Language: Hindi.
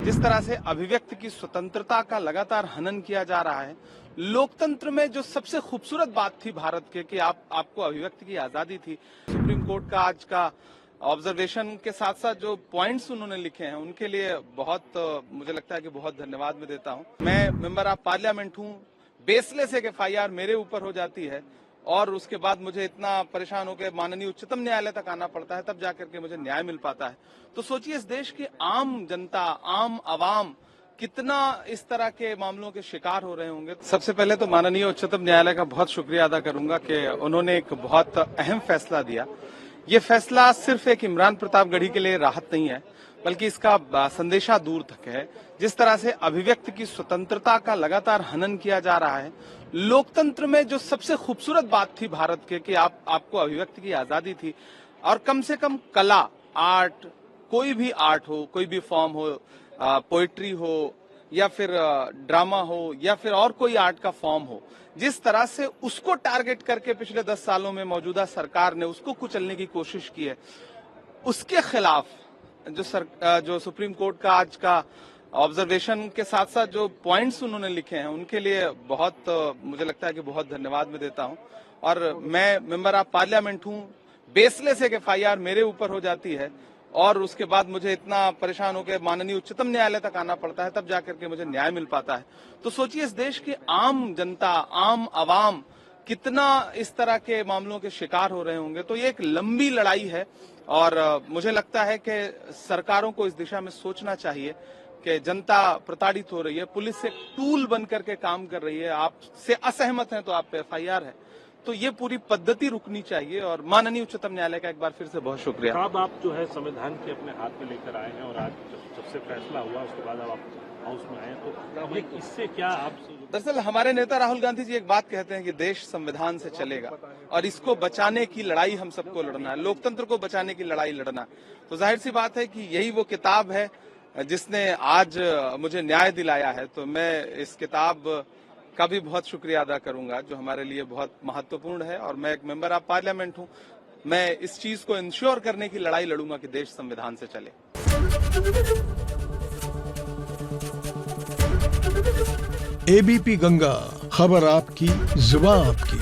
जिस तरह से अभिव्यक्ति की स्वतंत्रता का लगातार हनन किया जा रहा है, लोकतंत्र में जो सबसे खूबसूरत बात थी भारत के कि आपको अभिव्यक्ति की आजादी थी। सुप्रीम कोर्ट का आज का ऑब्जर्वेशन के साथ साथ जो पॉइंट्स उन्होंने लिखे हैं उनके लिए बहुत मुझे लगता है कि बहुत धन्यवाद मैं देता हूं। मैं मेंबर ऑफ पार्लियामेंट हूं, बेसलेस एक एफआईआर मेरे ऊपर हो जाती है और उसके बाद मुझे इतना परेशान होकर माननीय उच्चतम न्यायालय तक आना पड़ता है, तब जाकर के मुझे न्याय मिल पाता है। तो सोचिए इस देश की आम जनता, आम आवाम कितना इस तरह के मामलों के शिकार हो रहे होंगे। सबसे पहले तो माननीय उच्चतम न्यायालय का बहुत शुक्रिया अदा करूंगा कि उन्होंने एक बहुत अहम फैसला दिया। ये फैसला सिर्फ एक इमरान प्रतापगढ़ी के लिए राहत नहीं है, बल्कि इसका संदेशा दूर तक है। जिस तरह से अभिव्यक्ति की स्वतंत्रता का लगातार हनन किया जा रहा है, लोकतंत्र में जो सबसे खूबसूरत बात थी भारत के कि आपको अभिव्यक्ति की आजादी थी और कम से कम कला, आर्ट, कोई भी आर्ट हो, कोई भी फॉर्म हो, पोइट्री हो या फिर ड्रामा हो या फिर और कोई आर्ट का फॉर्म हो, जिस तरह से उसको टारगेट करके पिछले 10 सालों में मौजूदा सरकार ने उसको कुचलने की कोशिश की है, उसके खिलाफ जो सुप्रीम कोर्ट का आज का ऑब्जर्वेशन के साथ साथ जो पॉइंट्स उन्होंने लिखे हैं उनके लिए बहुत मुझे लगता है कि बहुत धन्यवाद मैं देता हूं। और मैं मेंबर ऑफ पार्लियामेंट हूं, बेसलेस एक एफआईआर मेरे ऊपर हो जाती है और उसके बाद मुझे इतना परेशान होकर माननीय उच्चतम न्यायालय तक आना पड़ता है, तब जाकर के मुझे न्याय मिल पाता है। तो सोचिए इस देश की आम जनता, आम आवाम कितना इस तरह के मामलों के शिकार हो रहे होंगे। तो ये एक लंबी लड़ाई है और मुझे लगता है कि सरकारों को इस दिशा में सोचना चाहिए कि जनता प्रताड़ित हो रही है, पुलिस एक टूल बन करके काम कर रही है, आपसे असहमत हैं तो आप पे एफआईआर है। तो ये पूरी पद्धति रुकनी चाहिए और माननीय उच्चतम न्यायालय का एक बार फिर से बहुत शुक्रिया। अब आप जो है संविधान के अपने हाथ में लेकर आए हैं और आज जब से फैसला हुआ उसके बाद अब आप हाउस में आए, तो ये इससे क्या आप? दरअसल हमारे नेता राहुल गांधी जी एक बात कहते हैं कि देश संविधान से चलेगा और इसको बचाने की लड़ाई हम सबको लड़ना है, लोकतंत्र को बचाने की लड़ाई लड़ना। तो जाहिर सी बात है कि यही वो किताब है जिसने आज मुझे न्याय दिलाया है। तो मैं इस किताब का भी बहुत शुक्रिया अदा करूंगा जो हमारे लिए बहुत महत्वपूर्ण है। और मैं एक मेंबर ऑफ पार्लियामेंट हूं, मैं इस चीज को इंश्योर करने की लड़ाई लड़ूंगा कि देश संविधान से चले। एबीपी गंगा, खबर आपकी, जुबान आपकी।